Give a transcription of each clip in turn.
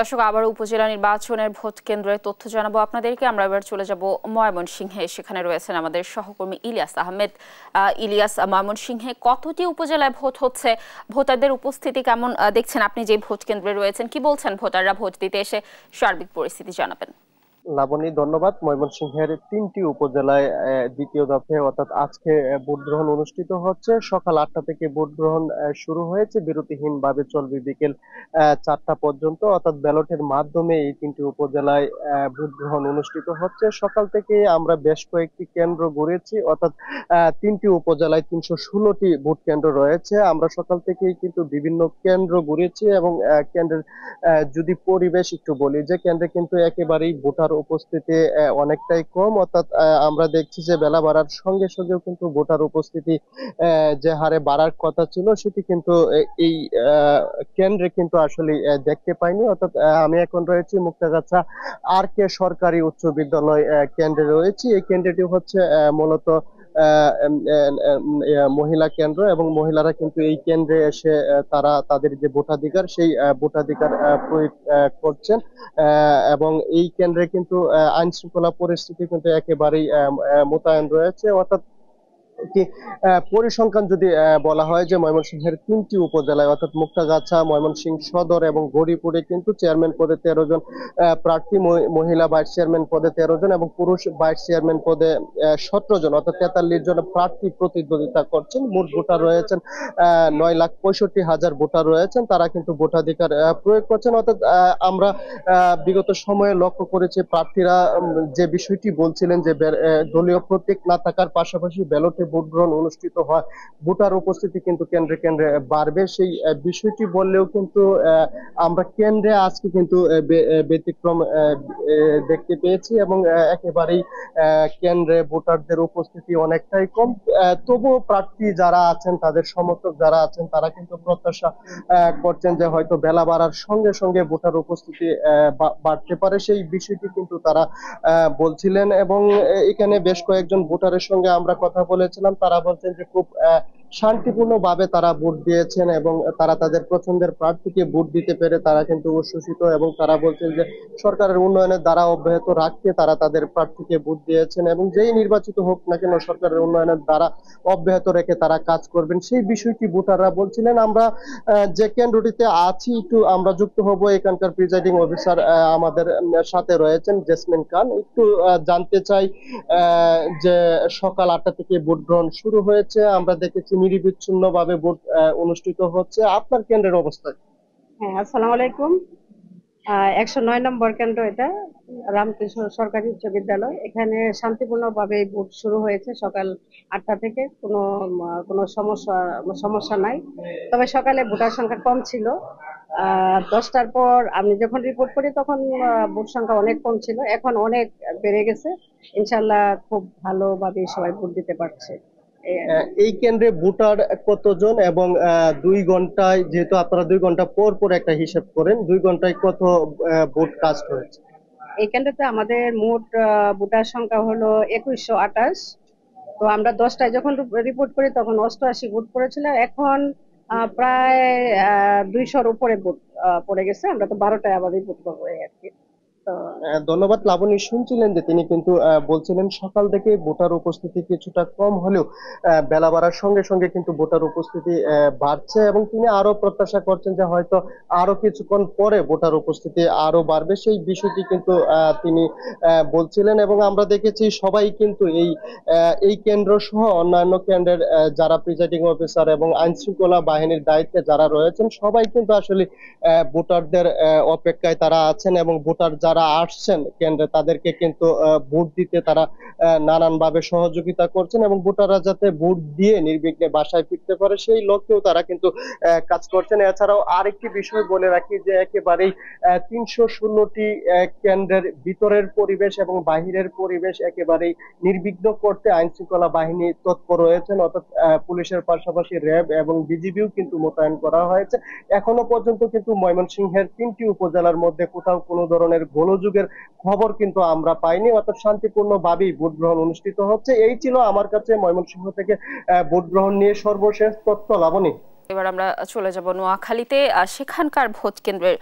দর্শক, আবার উপজেলা নির্বাচনের ভোট কেন্দ্রের তথ্য জানাবো আপনাদেরকে। আমরা এবার চলে যাব ময়মনসিংহে। সেখানে রয়েছেন আমাদের সহকর্মী ইলিয়াস আহমেদ। ইলিয়াস, ময়মনসিংহে কতটি উপজেলায় ভোট হচ্ছে, ভোটারদের উপস্থিতি কেমন দেখছেন আপনি যে ভোট কেন্দ্রে রয়েছেন? কি বলছেন ভোটাররা ভোট দিতে এসে? সার্বিক পরিস্থিতি জানাবেন। লাবণী, ধন্যবাদ। ময়মনসিংহের ৩টি উপজেলায় দ্বিতীয় দফে অর্থাৎ আজকে ভোট গ্রহণ অনুষ্ঠিত হচ্ছে। সকাল ৮টা থেকে ভোট গ্রহণ শুরু হয়েছে, বিরতিহীন ভাবে চলবে বিকেল ৪টা পর্যন্ত। অর্থাৎ ব্যালটের মাধ্যমে এই ৩টি উপজেলায় ভোট গ্রহণ অনুষ্ঠিত হচ্ছে। সকাল থেকে আমরা বেশ কয়েকটি কেন্দ্র ঘুরেছি, অর্থাৎ ৩টি উপজেলায় ৩১৬টি ভোট কেন্দ্র রয়েছে। আমরা সকাল থেকেই কিন্তু বিভিন্ন কেন্দ্র ঘুরেছি এবং কেন্দ্রের যদি পরিবেশ একটু বলি, যে কেন্দ্রে কিন্তু একেবারেই ভোটার উপস্থিতি অনেকটাই কম। অর্থাৎ আমরা দেখছি যে বেলা বাড়ার সঙ্গে সঙ্গেও কিন্তু ভোটার উপস্থিতি যে হারে বাড়ার কথা ছিল সেটি কিন্তু এই কেন্দ্রে কিন্তু আসলে দেখতে পাইনি। অর্থাৎ আমি এখন রয়েছি মুক্তাগাছা আর কে সরকারি উচ্চ বিদ্যালয় কেন্দ্রে রয়েছি। এই কেন্দ্রটি হচ্ছে মূলত মহিলা কেন্দ্র এবং মহিলারা কিন্তু এই কেন্দ্রে এসে তারা তাদের যে ভোটাধিকার সেই ভোটাধিকার প্রয়োগ করছেন এবং এই কেন্দ্রে কিন্তু আইন শৃঙ্খলা পরিস্থিতি কিন্তু একেবারেই মোতায়েন রয়েছে। অর্থাৎ একটি পরিসংখ্যান যদি বলা হয় যে ময়মনসিংহের ৩টি উপজেলায় অর্থাৎ মুক্তাগাছা, ময়মনসিংহ সদর এবং গৌরীপুরে কিন্তু চেয়ারম্যান পদে ১৩ জন প্রার্থী, মহিলা ভাইস চেয়ারম্যান পদে ১৩ জন এবং পুরুষ ভাইস চেয়ারম্যান পদে ১৭ জন, অর্থাৎ ৪৩ জন প্রার্থী প্রতিদ্বন্দ্বিতা করছেন। মোট ভোটার রয়েছেন ৯,৬৫,০০০ ভোটার রয়েছেন, তারা কিন্তু ভোটাধিকার প্রয়োগ করছেন। অর্থাৎ আমরা বিগত সময়ে লক্ষ্য করেছি প্রার্থীরা যে বিষয়টি বলছিলেন যে দলীয় প্রতীক না থাকার পাশাপাশি ব্যালটে ভোট গ্রহণ অনুষ্ঠিত হয়, ভোটার উপস্থিতি কিন্তু কেন্দ্রে কেন্দ্রে বাড়বে, সেই বিষয়টি বললেও কিন্তু আমরা কেন্দ্রে আজকে কিন্তু ব্যতিক্রম দেখতে পেয়েছি এবং একেবারেই কেন্দ্রে ভোটারদের উপস্থিতি অনেকটাই কম। তবুও প্রার্থী যারা আছেন, তাদের সমর্থক যারা আছেন, তারা কিন্তু প্রত্যাশা করছেন যে হয়তো বেলা বাড়ার সঙ্গে সঙ্গে ভোটার উপস্থিতি বাড়তে পারে, সেই বিষয়টি কিন্তু তারা বলছিলেন। এবং এখানে বেশ কয়েকজন ভোটারের সঙ্গে আমরা কথা বলেছিলাম, তারা বলছেন যে খুব শান্তিপূর্ণ ভাবে তারা ভোট দিয়েছেন এবং তারা তাদের পছন্দের প্রার্থীকে ভোট দিতে পেরে তারা কিন্তু উচ্ছ্বসিত এবং তারা বলছেন যে সরকারের উন্নয়নের দ্বারা অব্যাহত রাখতে তারা তাদের প্রার্থীকে ভোট দিয়েছেন এবং যেই নির্বাচিত হোক না কেন সরকারের উন্নয়নের দ্বারা অব্যাহত রেখে তারা কাজ করবেন, সেই বিষয়টি ভোটাররা বলছিলেন। আমরা যে কেন্দ্রটিতে আছি একটু আমরা যুক্ত হব, এখানকার প্রিজাইডিং অফিসার আমাদের সাথে রয়েছেন জেসমিন খান। একটু জানতে চাই যে সকাল ৮টা থেকে ভোট গ্রহণ শুরু হয়েছে, আমরা দেখেছি নিরবিচ্ছিন্ন ভাবে ভোট অনুষ্ঠিত হচ্ছে। আপনার কেন্দ্রের অবস্থা? হ্যাঁ, আসসালামু আলাইকুম। ১০৯ নম্বর কেন্দ্র এটা, রামকৃষ্ণ সরকারি উচ্চ বিদ্যালয়। এখানে শান্তিপূর্ণভাবে ভোট শুরু হয়েছে সকাল ৮টা থেকে। কোনো সমস্যা নাই। তবে সকালে ভোটার সংখ্যা কম ছিল। ১০টার পর আমি যখন রিপোর্ট করি তখন ভোট সংখ্যা অনেক কম ছিল, এখন অনেক বেড়ে গেছে। ইনশাল্লাহ খুব ভালোভাবে সবাই ভোট দিতে পারছে। এই কেন্দ্রে ভোটার কতজন এবং ২ ঘন্টায়, যেহেতু আপনারা ২ ঘন্টা পর পর একটা হিসাব করেন, ২ ঘন্টায় কত ভোট কাস্ট হয়েছে? এই কেন্দ্রতে আমাদের মোট ভোটার সংখ্যা হলো ২১২৮। তো আমরা ১০টায় যখন রিপোর্ট করি তখন ৮৮ ভোট পড়েছিল, এখন প্রায় ২০০-র উপরে ভোট পড়ে গেছে। আমরা তো ১২টায় আবার রিপোর্ট করবো আর কি। ধন্যবাদ। লাবণী, শুনছিলেন যে তিনি কিন্তু বলছিলেন সকাল থেকে ভোটার উপস্থিতি কিছুটা কম হলেও বেলা বাড়ার সঙ্গে সঙ্গে কিন্তু ভোটার উপস্থিতি বাড়ছে এবং তিনি আরো প্রত্যাশা করছেন যে হয়তো আরো কিছুক্ষণ পরে ভোটার উপস্থিতি আরো বাড়বে, সেই বিষয়টি কিন্তু তিনি বলছিলেন। এবং আমরা দেখেছি সবাই কিন্তু এই কেন্দ্র সহ অন্যান্য কেন্দ্রের যারা প্রিজাইডিং অফিসার এবং আইন শৃঙ্খলা বাহিনীর দায়িত্বে যারা রয়েছেন, সবাই কিন্তু আসলে ভোটারদের অপেক্ষায় তারা আছেন এবং ভোটার যারা আসছেন কেন্দ্রে তাদেরকে কিন্তু ভোট দিতে তারা নানানভাবে সহযোগিতা করছেন এবং ভোটাররা যাতে ভোট দিয়ে নির্বিঘ্নে বাসায় ফিরতে পারে সেই লক্ষ্যেও তারা কিন্তু কাজ করছেন। এছাড়াও আরেকটি বিষয় বলে রাখি যে একেবারেই ৩১৬টি কেন্দ্রের ভিতরের পরিবেশ এবং বাহিরের পরিবেশ একেবারেই নির্বিঘ্ন করতে আইন শৃঙ্খলা বাহিনী তৎপর রয়েছেন, অর্থাৎ পুলিশের পাশাপাশি র্যাব এবং বিজিবিও কিন্তু মোতায়েন করা হয়েছে। এখনো পর্যন্ত কিন্তু ময়মনসিংহের ৩টি উপজেলার মধ্যে কোথাও কোনো ধরনের গোলযোগের খবর কিন্তু আমরা পাইনি, অর্থাৎ শান্তিপূর্ণ ভাবেই ভোট গ্রহণ অনুষ্ঠিত হচ্ছে। এই ছিল আমার কাছে ময়মনসিংহ থেকে ভোট গ্রহণ নিয়ে সর্বশেষ তথ্য। লাবণী। এবার আমরা চলে যাব নোয়াখালীতে। সেখানকার ভোট কেন্দ্রের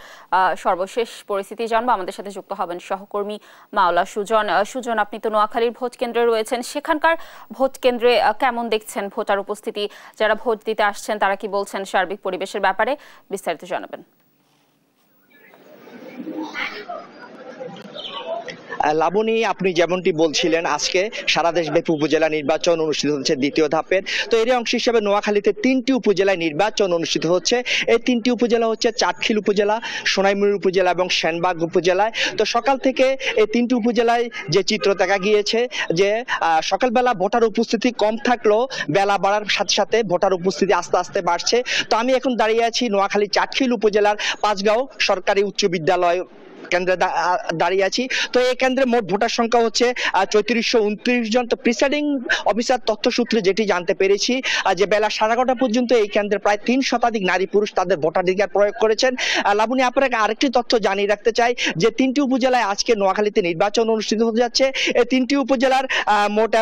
সর্বশেষ পরিস্থিতি জানবো। আমাদের সাথে যুক্ত হবেন সহকর্মী মাওলা সুজন। সুজন, আপনি তো নোয়াখালীর ভোট কেন্দ্রে রয়েছেন, সেখানকার ভোট কেন্দ্রে কেমন দেখছেন ভোটার উপস্থিতি? যারা ভোট দিতে আসছেন তারা কি বলছেন সার্বিক পরিবেশের ব্যাপারে? বিস্তারিত জানাবেন। লাবণী, আপনি যেমনটি বলছিলেন, আজকে সারা দেশব্যাপী উপজেলা নির্বাচন অনুষ্ঠিত হচ্ছে দ্বিতীয় ধাপের। তো এর অংশ হিসেবে নোয়াখালীতে 3টি উপজেলায় নির্বাচন অনুষ্ঠিত হচ্ছে। এই 3টি উপজেলা হচ্ছে চাটখিল উপজেলা, সোনাইমুড়ি উপজেলা এবং সেনবাগ উপজেলায়। তো সকাল থেকে এই 3টি উপজেলায় যে চিত্র দেখা গিয়েছে যে সকালবেলা ভোটার উপস্থিতি কম থাকলেও বেলা বাড়ার সাথে সাথে ভোটার উপস্থিতি আস্তে আস্তে বাড়ছে। তো আমি এখন দাঁড়িয়ে আছি নোয়াখালী চাটখিল উপজেলার পাঁচগাঁও সরকারি উচ্চ বিদ্যালয় কেন্দ্রে দাঁড়িয়ে আছি। তো এই কেন্দ্রে মোট ভোটার সংখ্যা হচ্ছে 3429 জন। তো প্রিসাইডিং অফিসার তথ্য সূত্রে যেটি জানতে পেরেছি যে বেলা 11:30 পর্যন্ত এই কেন্দ্রে প্রায় 3 শতাধিক নারী পুরুষ তাদের ভোটাধিকার প্রয়োগ করেছেন। লাবণী, আপনাকে আরেকটি তথ্য জানিয়ে রাখতে চাই যে 3টি উপজেলায় আজকে নোয়াখালীতে নির্বাচন অনুষ্ঠিত হতে যাচ্ছে। এই 3টি উপজেলার মোট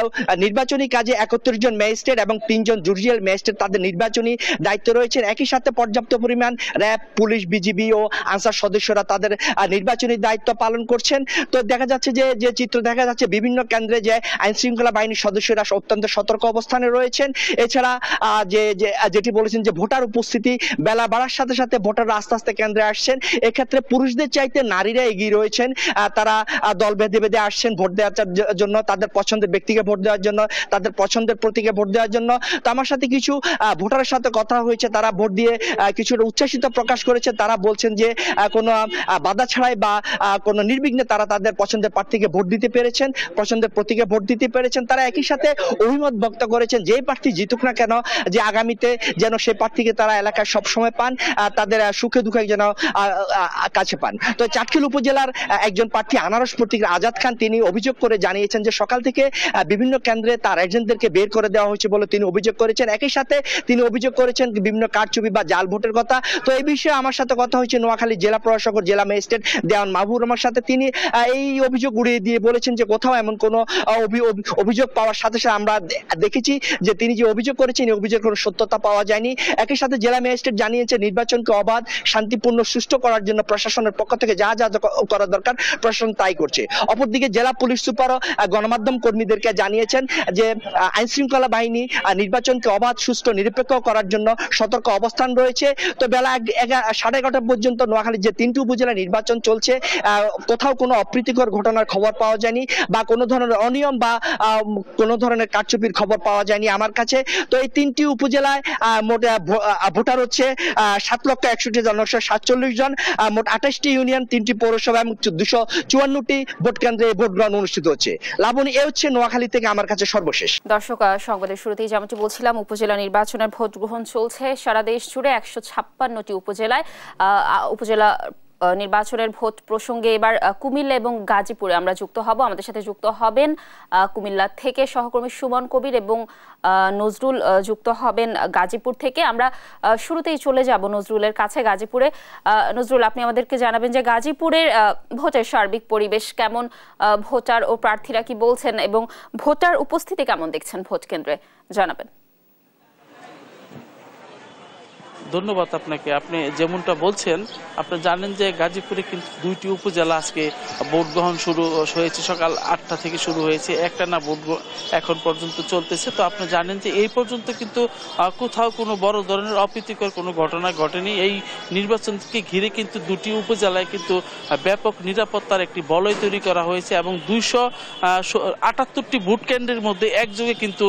নির্বাচনী কাজে 31 জন ম্যাজিস্ট্রেট এবং 3 জন জুডিশিয়াল ম্যাজিস্ট্রেট তাদের নির্বাচনী দায়িত্ব রয়েছেন। একই সাথে পর্যাপ্ত পরিমাণ র্যাব, পুলিশ, বিজিবি ও আনসার সদস্যরা তাদের নির্বাচনী দায়িত্ব পালন করছেন। তো দেখা যাচ্ছে যে চিত্র দেখা যাচ্ছে বিভিন্ন কেন্দ্রে যে আইন শৃঙ্খলা বাহিনীর সদস্যরা অত্যন্ত সতর্ক অবস্থানে রয়েছেন। এছাড়া যেটি বলেছেন যে ভোটার উপস্থিতি বেলা বাড়ার সাথে সাথে ভোটাররা আস্তে আস্তে কেন্দ্রে আসছেন। এক্ষেত্রে পুরুষদের চাইতে নারীরা এগিয়ে রয়েছেন। তারা দল বেঁধে বেঁধে আসছেন ভোট দেওয়ার জন্য, তাদের পছন্দের ব্যক্তিকে ভোট দেওয়ার জন্য, তাদের পছন্দের প্রতীকে ভোট দেওয়ার জন্য। তো আমার সাথে কিছু ভোটারের সাথে কথা হয়েছে, তারা ভোট দিয়ে কিছুটা উচ্ছ্বাসিত প্রকাশ করেছে। তারা বলছেন যে কোনো বাধা ছাড়াই বা কোনো নির্বিঘ্নে তারা তাদের পছন্দের প্রার্থীকে ভোট দিতে পেরেছেন, পছন্দের প্রতীকে ভোট দিতে পেরেছেন। তারা একই সাথে অভিমত ব্যক্ত করেছেন যে প্রার্থী জিতুক না কেন, যে আগামীতে যেন সেই প্রার্থীকে তারা এলাকায় সবসময় পান, তাদের সুখে দুঃখে যেন কাছে পান। তো চাটখিল উপজেলার একজন প্রার্থী আনারস প্রতীকের আজাদ খান তিনি অভিযোগ করে জানিয়েছেন যে সকাল থেকে বিভিন্ন কেন্দ্রে তার এজেন্টদেরকে বের করে দেওয়া হয়েছে বলে তিনি অভিযোগ করেছেন। একই সাথে তিনি অভিযোগ করেছেন বিভিন্ন কারচুপি বা জাল ভোটের কথা। তো এই বিষয়ে আমার সাথে কথা হয়েছে নোয়াখালী জেলা প্রশাসক ও জেলা ম্যাজিস্ট্রেট দেওয়ান মাহবুর রহমানের সাথে। তিনি এই অভিযোগ উড়িয়ে দিয়ে বলেছেন যে কোথাও এমন কোনো অভিযোগ পাওয়ার সাথে সাথে আমরা দেখেছি যে তিনি যে অভিযোগ করেছেন এই অভিযোগের কোনো সত্যতা পাওয়া যায়নি। একই সাথে জেলা ম্যাজিস্ট্রেট জানিয়েছে নির্বাচনকে অবাধ, শান্তিপূর্ণ, সুষ্ঠু করার জন্য প্রশাসনের পক্ষ থেকে যা যা করা দরকার প্রশাসন তাই করছে। অপরদিকে জেলা পুলিশ সুপারও গণমাধ্যম কর্মীদেরকে জানিয়েছেন যে আইন শৃঙ্খলা বাহিনী নির্বাচনকে অবাধ, সুষ্ঠু, নিরপেক্ষ করার জন্য সতর্ক অবস্থান রয়েছে। তো বেলা 11:30 পর্যন্ত নোয়াখালীর যে 3টি উপজেলা নির্বাচন চলছে, কোথাও কোনো অপ্রীতিকর ঘটনার খবর পাওয়া যায়নি বা কোনো ধরনের অনিয়ম বা কোনো ধরনের কারচুপির খবর পাওয়া যায়নি আমার কাছে। তো এই 3টি উপজেলায় মোট ভোটার হচ্ছে 7,61,947 জন। মোট 28টি ইউনিয়ন, 3টি পৌরসভা এবং 254টি ভোট কেন্দ্রে ভোট গ্রহণ অনুষ্ঠিত হচ্ছে। লাবণী, এ হচ্ছে নোয়াখালী থেকে আমার কাছে সর্বশেষ। দর্শক, সংবাদের শুরুতেই যেমনটি বলছিলাম, উপজেলা নির্বাচনের ভোট গ্রহণ চলছে সারা দেশ জুড়ে 156টি উপজেলায়। উপজেলা নির্বাচনের ভোট প্রসঙ্গে এবার কুমিল্লা এবং গাজীপুরে আমরা যুক্ত হব। আমাদের সাথে যুক্ত হবেন কুমিল্লা থেকে সহকর্মী সুমন কবির এবং নজরুল যুক্ত হবেন গাজীপুর থেকে। আমরা শুরুতেই চলে যাব নজরুলের কাছে গাজীপুরে। নজরুল, আপনি আমাদেরকে জানাবেন যে গাজীপুরের ভোটের সার্বিক পরিবেশ কেমন, ভোটার ও প্রার্থীরা কি বলছেন এবং ভোটার উপস্থিতি কেমন দেখছেন ভোট কেন্দ্রে, জানাবেন। ধন্যবাদ আপনাকে। আপনি যেমনটা বলছেন, আপনি জানেন যে গাজীপুরে কিন্তু 2টি উপজেলা আজকে ভোট গ্রহণ শুরু হয়েছে। সকাল 8টা থেকে শুরু হয়েছে, একটানা ভোট এখন পর্যন্ত চলতেছে। তো আপনি জানেন যে এই পর্যন্ত কিন্তু কোথাও কোনো বড় ধরনের অপ্রীতিকর কোনো ঘটনা ঘটেনি। এই নির্বাচনকে ঘিরে কিন্তু 2টি উপজেলায় কিন্তু ব্যাপক নিরাপত্তার একটি বলয় তৈরি করা হয়েছে এবং 278টি ভোট কেন্দ্রের মধ্যে একযোগে কিন্তু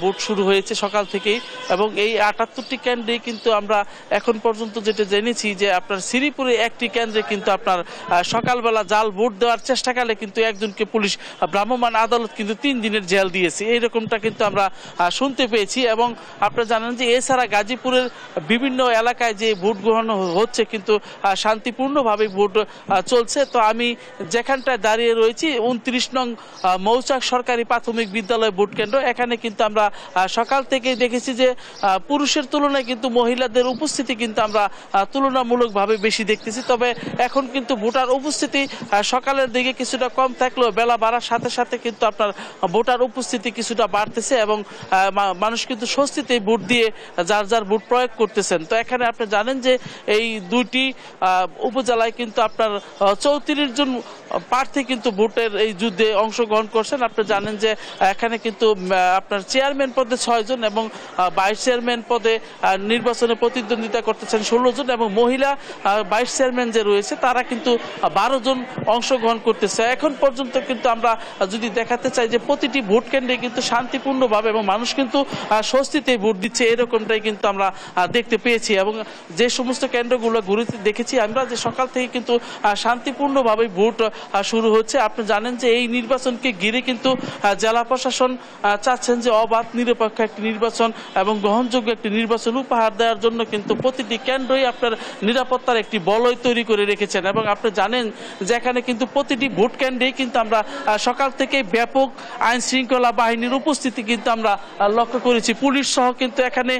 ভোট শুরু হয়েছে সকাল থেকেই। এবং এই 78টি কেন্দ্রে কিন্তু আমরা এখন পর্যন্ত যেটা জেনেছি যে আপনার শ্রীপুরে একটি কেন্দ্রে কিন্তু আপনার সকালবেলা জাল ভোট দেওয়ার চেষ্টাকালে কিন্তু একজনকে পুলিশ ভ্রাম্যমাণ আদালত কিন্তু 3 দিনের জেল দিয়েছে, এইরকমটা কিন্তু আমরা শুনতে পেয়েছি। এবং আপনারা জানেন যে এছাড়া গাজীপুরের বিভিন্ন এলাকায় যে ভোট গ্রহণ হচ্ছে কিন্তু শান্তিপূর্ণভাবে ভোট চলছে। তো আমি যেখানটায় দাঁড়িয়ে রয়েছি 29 নং মৌচাক সরকারি প্রাথমিক বিদ্যালয় ভোট কেন্দ্র, এখানে কিন্তু আমরা সকাল থেকে দেখেছি যে পুরুষের তুলনায় কিন্তু মহিলাদের মহিলাদের উপস্থিতি কিন্তু আমরা তুলনামূলকভাবে বেশি দেখতেছি। তবে এখন কিন্তু ভোটার উপস্থিতি সকালের দিকে কিছুটা কম থাকলেও বেলা বাড়ার সাথে সাথে কিন্তু আপনার ভোটার উপস্থিতি কিছুটা বাড়তেছে এবং মানুষ কিন্তু স্বস্তিতে ভোট দিয়ে যার যার ভোট প্রয়োগ করতেছেন। তো এখানে আপনি জানেন যে এই দুইটি উপজেলায় কিন্তু আপনার 34 জন প্রার্থী কিন্তু ভোটের এই যুদ্ধে অংশগ্রহণ করছেন। আপনি জানেন যে এখানে কিন্তু আপনার চেয়ারম্যান পদে 6 জন এবং ভাইস চেয়ারম্যান পদে নির্বাচনে প্রতিদ্বন্দ্বিতা করতেছেন 16 জন এবং মহিলা ভাইস চেয়ারম্যান যে রয়েছে তারা কিন্তু 12 জন অংশগ্রহণ করতেছে। এখন পর্যন্ত কিন্তু আমরা যদি দেখাতে চাই যে প্রতিটি ভোট কেন্দ্রে কিন্তু শান্তিপূর্ণভাবে এবং মানুষ কিন্তু স্বস্তিতে ভোট দিচ্ছে, এরকমটাই কিন্তু আমরা দেখতে পেয়েছি। এবং যে সমস্ত কেন্দ্রগুলো ঘুরে দেখেছি আমরা যে সকাল থেকে কিন্তু শান্তিপূর্ণভাবে ভোট শুরু হচ্ছে। আপনি জানেন যে এই নির্বাচনকে ঘিরে কিন্তু জেলা প্রশাসন চাচ্ছেন যে অবাধ নিরপেক্ষ একটি নির্বাচন এবং গ্রহণযোগ্য একটি নির্বাচন উপহার দেওয়ার জন্য কিন্তু প্রতিটি কেন্দ্রই আপনার নিরাপত্তার একটি বলয় তৈরি করে রেখেছেন। এবং আপনি জানেন যে এখানে কিন্তু প্রতিটি ভোট কেন্দ্রেই কিন্তু আমরা সকাল থেকে ব্যাপক আইন শৃঙ্খলা বাহিনীর উপস্থিতি কিন্তু আমরা লক্ষ্য করেছি। পুলিশ সহ কিন্তু এখানে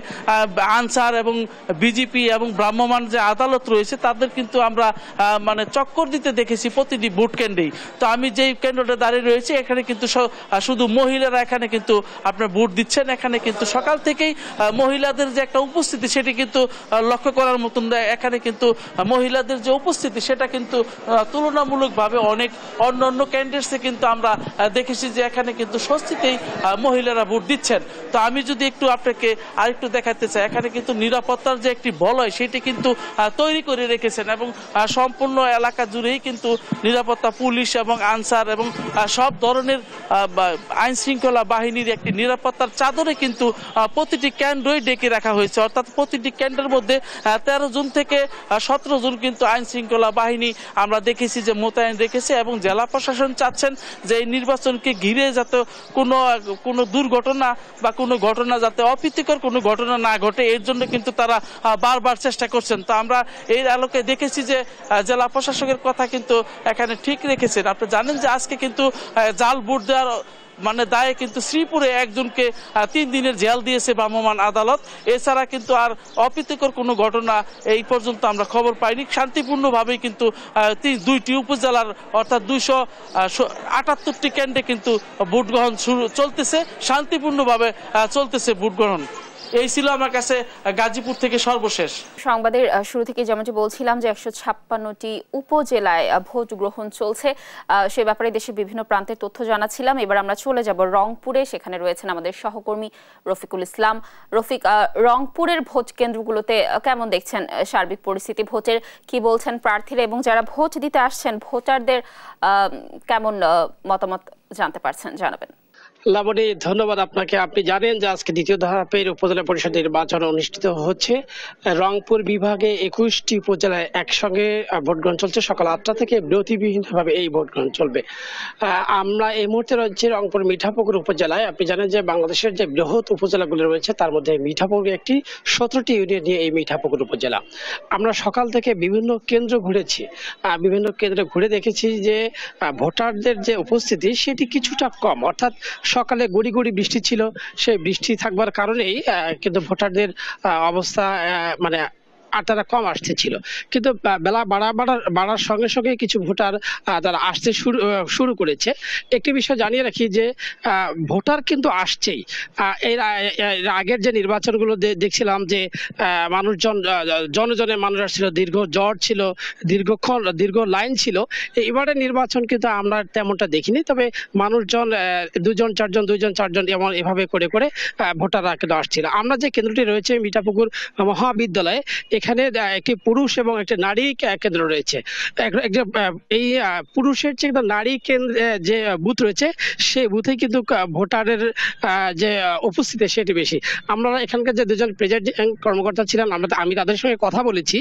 আনসার এবং বিজিপি এবং ভ্রাম্যমাণ যে আদালত রয়েছে তাদের কিন্তু আমরা মানে চক্কর দিতে দেখেছি প্রতিটি ভোট কেন্দ্রেই। তো আমি যেই কেন্দ্রটা দাঁড়িয়ে রয়েছে এখানে কিন্তু শুধু মহিলারা এখানে কিন্তু আপনার ভোট দিচ্ছেন। এখানে কিন্তু সকাল থেকেই মহিলাদের যে একটা উপস্থিতি সেটি কিন্তু লক্ষ্য করার মতন। এখানে কিন্তু মহিলাদের যে উপস্থিতি সেটা কিন্তু তুলনামূলকভাবে অনেক অন্য ক্যান্ডিডেটসে কিন্তু আমরা দেখেছি যে এখানে কিন্তু স্বস্তিতেই মহিলারা ভোট দিচ্ছেন। তো আমি যদি একটু আপনাকে আরেকটু দেখাতে চাই, এখানে কিন্তু নিরাপত্তার যে একটি বলয় সেটি কিন্তু তৈরি করে রেখেছেন এবং সম্পূর্ণ এলাকা জুড়েই কিন্তু নিরাপত্তা পুলিশ এবং আনসার এবং সব ধরনের আইন শৃঙ্খলা বাহিনীর একটি নিরাপত্তার চাদরে কিন্তু প্রতিটি কেন্দ্রই ডেকে রাখা হয়েছে। অর্থাৎ প্রতিটি কেন্দ্রের মধ্যে 13 জন থেকে 17 জন কিন্তু আইন শৃঙ্খলা বাহিনী আমরা দেখেছি যে মোতায়েন রেখেছে এবং জেলা প্রশাসন চাচ্ছেন যে এই নির্বাচনকে ঘিরে যাতে কোনো দুর্ঘটনা বা কোনো ঘটনা যাতে অপ্রীতিকর কোনো ঘটনা না ঘটে এর জন্য কিন্তু তারা বারবার চেষ্টা করছেন। তো আমরা এর আলোকে দেখেছি যে জেলা প্রশাসকের কথা কিন্তু এখানে ঠিক রেখেছেন। আপনি জানেন যে আজকে কিন্তু জাল ভোট দেওয়ার মানে দায়ে কিন্তু শ্রীপুরে একজনকে 3 দিনের জেল দিয়েছে ভ্রাম্যমাণ আদালত। এছাড়া কিন্তু আর অপ্রীতিকর কোনো ঘটনা এই পর্যন্ত আমরা খবর পাইনি। শান্তিপূর্ণভাবেই কিন্তু দুইটি উপজেলার অর্থাৎ 278টি কেন্দ্রে কিন্তু ভোট গ্রহণ চলতেছে, শান্তিপূর্ণভাবে চলতেছে ভোট গ্রহণ। এই ছিল আমার কাছে গাজীপুর থেকে সর্বশেষ সংবাদের শুরু থেকে যেমনটি বলছিলাম যে 156টি উপজেলায় ভোট গ্রহণ চলছে, সে ব্যাপারে দেশের বিভিন্ন প্রান্তের তথ্য জানাচ্ছিলাম। এবার আমরা চলে যাব রংপুরে, সেখানে রয়েছেন আমাদের সহকর্মী রফিকুল ইসলাম। রফিক, রংপুরের ভোট কেন্দ্রগুলোতে কেমন দেখছেন সার্বিক পরিস্থিতি, ভোটের কি বলছেন প্রার্থীরা এবং যারা ভোট দিতে আসছেন ভোটারদের কেমন মতামত জানতে পারছেন, জানাবেন। লাবণী, ধন্যবাদ আপনাকে। আপনি জানেন যে আজকে দ্বিতীয় ধাপের উপজেলা পরিষদ নির্বাচন অনুষ্ঠিত হচ্ছে। রংপুর বিভাগে 21টি উপজেলায় একসঙ্গে ভোট গ্রহণ চলছে। সকাল 8টা থেকে বিরতিবিহীনভাবে এই ভোট গ্রহণ চলবে। আমরা এই মুহূর্তে রয়েছে রংপুর মিঠাপুকুর উপজেলায়। আপনি জানেন যে বাংলাদেশের যে বৃহৎ উপজেলাগুলো রয়েছে তার মধ্যে মিঠাপুকুর একটি, 17টি ইউনিয়ন নিয়ে এই মিঠাপুকুর উপজেলা। আমরা সকাল থেকে বিভিন্ন কেন্দ্র ঘুরেছি, বিভিন্ন কেন্দ্রে ঘুরে দেখেছি যে ভোটারদের যে উপস্থিতি সেটি কিছুটা কম। অর্থাৎ সকালে গুড়ি গুড়ি বৃষ্টি ছিল, সেই বৃষ্টি থাকবার কারণেই কিন্তু ভোটারদের অবস্থা মানে তারা কম আসতেছিল। কিন্তু বেলা বাড়ার সঙ্গে সঙ্গে কিছু ভোটার তারা আসতে শুরু করেছে। একটি বিষয় জানিয়ে রাখি যে ভোটার কিন্তু আসছেই। এর আগের যে নির্বাচনগুলো দেখছিলাম যে মানুষজন জনজনের মানুষ আসছিল, দীর্ঘ জট ছিল, দীর্ঘ লাইন ছিল। এবারের নির্বাচন কিন্তু আমরা তেমনটা দেখিনি। তবে মানুষজন 2জন 4জন এভাবে করে ভোটাররা কিন্তু আসছিল। আমরা যে কেন্দ্রটি রয়েছে মিঠাপুকুর মহাবিদ্যালয়ে, এখানে একটি পুরুষ এবং একটি নারী কেন্দ্র রয়েছে। এই পুরুষের যে নারী কেন্দ্র যে বুথ রয়েছে সেই বুথে কিন্তু ভোটারের যে উপস্থিতি সেটি বেশি। আমরা এখানকার যে 2জন প্রেজাইডিং কর্মকর্তা ছিলেন আমি তাদের সঙ্গে কথা বলেছি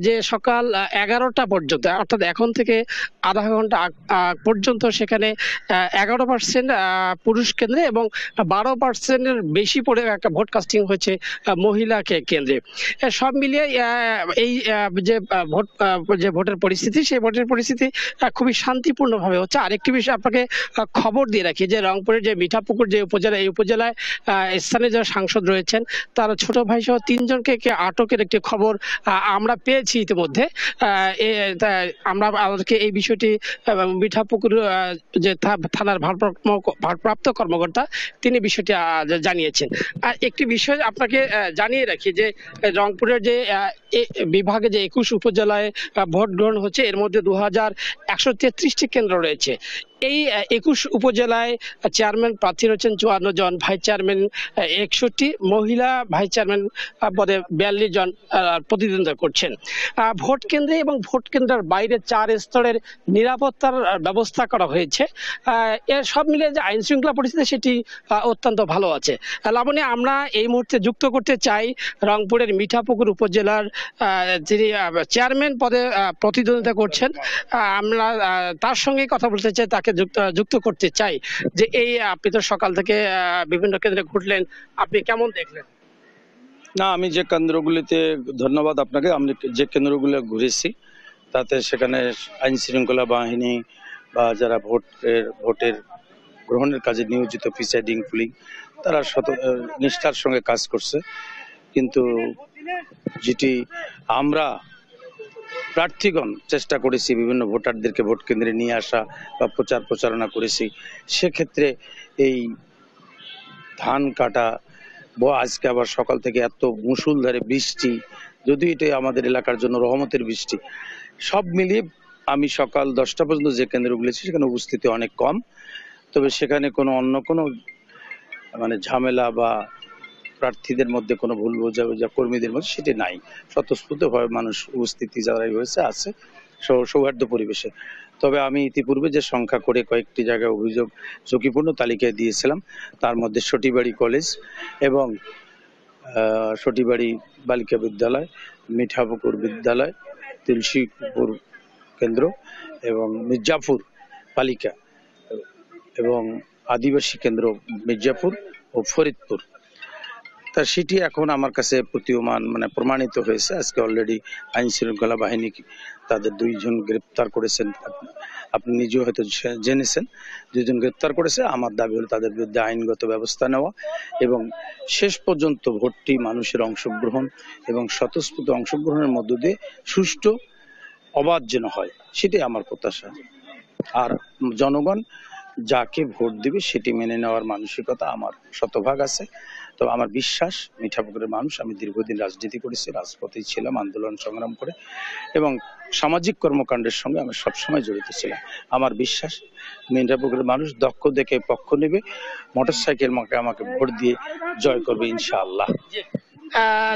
যে সকাল 11টা পর্যন্ত, অর্থাৎ এখন থেকে আধা ঘন্টা পর্যন্ত সেখানে 11% পুরুষ কেন্দ্রে এবং 12%-এর বেশি পড়ে একটা ভোট কাস্টিং হয়েছে মহিলা কেন্দ্রে। সব মিলিয়ে এই যে ভোটের পরিস্থিতি, সেই ভোটের পরিস্থিতি খুবই শান্তিপূর্ণভাবে হচ্ছে। আরেকটি বিষয় আপনাকে খবর দিয়ে রাখি যে রংপুরের যে মিঠাপুকুর যে উপজেলা, এই উপজেলায় স্থানীয় যারা সাংসদ রয়েছেন তার ছোট ভাই সহ 3 জনকে আটকের একটি খবর আমরা পেয়েছি ইতিমধ্যে। আমরা আমাদেরকে এই বিষয়টি মিঠাপুকুর যে থানার ভারপ্রাপ্ত কর্মকর্তা তিনি বিষয়টি জানিয়েছেন। আর একটি বিষয় আপনাকে জানিয়ে রাখি যে রংপুরের যে বিভাগে যে 21 উপজেলায় ভোট গ্রহণ হচ্ছে, এর মধ্যে 2133টি কেন্দ্র রয়েছে। এই 21 উপজেলায় চেয়ারম্যান প্রার্থী রয়েছেন 54 জন, ভাইস চেয়ারম্যান 61, মহিলা ভাইস চেয়ারম্যান পদে 42 জন প্রতিদ্বন্দ্বিতা করছেন। ভোট কেন্দ্রে এবং ভোট কেন্দ্রের বাইরে 4 স্তরের নিরাপত্তার ব্যবস্থা করা হয়েছে। এর সব মিলিয়ে যে আইন শৃঙ্খলা পরিস্থিতি সেটি অত্যন্ত ভালো আছে। লাবণী, আমরা এই মুহূর্তে যুক্ত করতে চাই রংপুরের মিঠাপুকুর উপজেলার যিনি চেয়ারম্যান পদে প্রতিদ্বন্দ্বিতা করছেন, আমরা তার সঙ্গে কথা বলতে চাই, তাকে যুক্ত করতে চাই যে এই আপনি তো সকাল থেকে বিভিন্ন কেন্দ্রে ঘুরলেন, আপনি কেমন দেখলেন? না, আমি যে কেন্দ্রগুলিতে, ধন্যবাদ আপনাকে, আমি যে কেন্দ্রগুলো ঘুরেছি তাতে সেখানে আইন শৃঙ্খলা বাহিনী বা যারা ভোটের গ্রহণের কাজে নিয়োজিত প্রিসাইডিং পুলিশ তারা নিষ্ঠার সঙ্গে কাজ করছে। কিন্তু যেটি আমরা প্রার্থীগণ চেষ্টা করেছি বিভিন্ন ভোটারদেরকে ভোট কেন্দ্রে নিয়ে আসা বা প্রচারণা করেছি, সেক্ষেত্রে এই ধান কাটা আজকে আবার সকাল থেকে এত মুষলধারে বৃষ্টি, যদিও এটা আমাদের এলাকার জন্য রহমতের বৃষ্টি, সব মিলিয়ে আমি সকাল 10টা পর্যন্ত যে কেন্দ্রগুলি সেখানে উপস্থিতি অনেক কম। তবে সেখানে অন্য কোনো ঝামেলা বা প্রার্থীদের মধ্যে কোনো ভুল বোঝাবুঝি কর্মীদের মধ্যে সেটি নাই। স্বতঃস্ফূর্তভাবে মানুষ উপস্থিতি যারাই হয়েছে আছে সৌহার্দ্য পরিবেশে। তবে আমি ইতিপূর্বে যে সংখ্যা করে কয়েকটি জায়গায় অভিযোগ ঝুঁকিপূর্ণ তালিকায় দিয়েছিলাম, তার মধ্যে সটিবাড়ি কলেজ এবং সটিবাড়ি বালিকা বিদ্যালয়, মিঠাপুকুর বিদ্যালয়, তুলসীপুর কেন্দ্র এবং মির্জাপুর বালিকা এবং আদিবাসী কেন্দ্র মির্জাপুর ও ফরিদপুর, তা সেটি এখন আমার কাছে প্রমাণিত হয়েছে। আজকে অলরেডি আইন শৃঙ্খলা বাহিনী তাদের 2 জন গ্রেপ্তার করেছেন, আপনি নিজেও হয়তো জেনেছেন। 2 জন গ্রেপ্তার করেছে। আমার দাবি হলো তাদের বিরুদ্ধে আইনগত ব্যবস্থা নেওয়া এবং শেষ পর্যন্ত ভোটটি মানুষের অংশগ্রহণ এবং স্বতঃস্ফূর্ত অংশগ্রহণের মধ্য দিয়ে সুষ্ঠু অবাধ যেন হয়, সেটাই আমার প্রত্যাশা। আর জনগণ যাকে ভোট দিবে সেটি মেনে নেওয়ার মানসিকতা আমার শতভাগ আছে। তো আমার বিশ্বাস, মিঠাপুকুরের মানুষ, আমি দীর্ঘদিন রাজনীতি করেছি, রাজপথেই ছিলাম আন্দোলন সংগ্রাম করে এবং সামাজিক কর্মকাণ্ডের সঙ্গে আমি সবসময় জড়িত ছিলাম। আমার বিশ্বাস মিঠাপুকুরের মানুষ দক্ষ দেখে পক্ষ নেবে, মোটরসাইকেল আমাকে ভোট দিয়ে জয় করবে ইনশাআল্লাহ।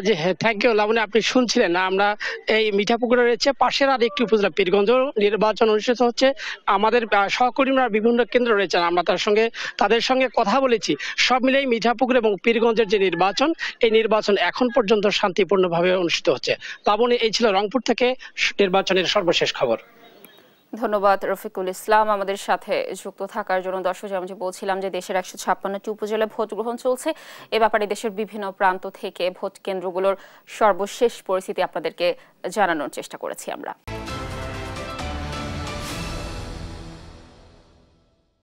জি হ্যাঁ, থ্যাংক ইউ লাবণী। আপনি শুনছিলেন, আমরা এই মিঠাপুকুরে রয়েছে পাশের আর একটি উপজেলা পীরগঞ্জ নির্বাচন অনুষ্ঠিত হচ্ছে। আমাদের সহকর্মীরা বিভিন্ন কেন্দ্র রয়েছেন, আমরা তাদের সঙ্গে কথা বলেছি। সব মিলেই মিঠাপুকুর এবং পীরগঞ্জের যে নির্বাচন, এই নির্বাচন এখন পর্যন্ত শান্তিপূর্ণভাবে অনুষ্ঠিত হচ্ছে। লাবণী, এই ছিল রংপুর থেকে নির্বাচনের সর্বশেষ খবর। ধন্যবাদ রফিকুল ইসলাম আমাদের সাথে যুক্ত থাকার জন্য। দর্শক, যেমন বলছিলাম যে দেশের 156টি উপজেলায় ভোট গ্রহণ চলছে। এ ব্যাপারে দেশের বিভিন্ন প্রান্ত থেকে ভোট কেন্দ্রগুলোর সর্বশেষ পরিস্থিতি আপনাদেরকে জানানোর চেষ্টা করেছি আমরা।